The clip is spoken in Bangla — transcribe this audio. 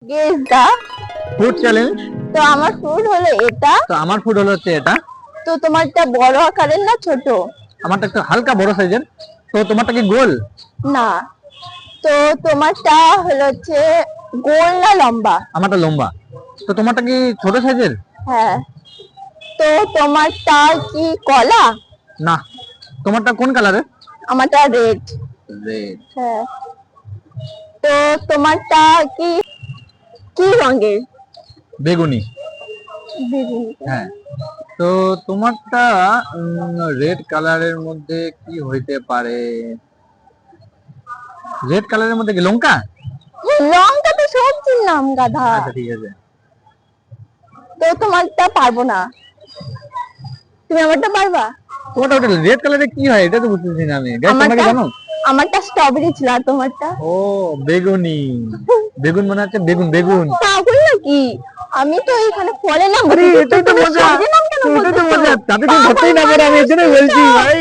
গেস দা ফুড চ্যালেঞ্জ। তো আমার ফুড হলো এটা। তো আমার ফুড হলো হচ্ছে এটা। তো তোমারটা বড় আকারের না ছোট? আমারটা একটু হালকা বড় সাইজের। তো তোমারটা কি গোল? না। তো তোমারটা হলো হচ্ছে গোল না লম্বা? আমারটা লম্বা। তো তোমারটা কি ছোট সাইজের? হ্যাঁ। তো তোমারটা কি কলা? না। তোমারটা কোন কালারের? আমারটা রেড। রেড। হ্যাঁ। তো তোমারটা কি কি রঙের? বেগুনি। বেগুনি। হ্যাঁ। তো তোমারটা রেড কালারের মধ্যে কি হইতে পারে? রেড কালারের মধ্যে কি লঙ্কা? লঙ্কা তো সবজির নাম গাধা। আচ্ছা ঠিক আছে। তো তোমারটা পারবো না, তুমি আমারটা পারবা? তোমারটা ওটা রেড কালারের কি হয় এটা তো বুঝতেছি না আমি। গাইস তোমরা কি জানো? আমারটা স্ট্রবেরি ছিল, আর তোমারটা? ও বেগুনি। বেগুন মনে হচ্ছে বেগুন বেগুন। পাগল নাকি? আমি তো এখানে ফলের নাম আরে বলছি, এটাই তো তুমি মজা। সবজির নাম কেন এটাই তো বলতেছো? মজা। তাতে তুমি ধরতেই না পারো, আমি এর জন্যই বলছি ভাই।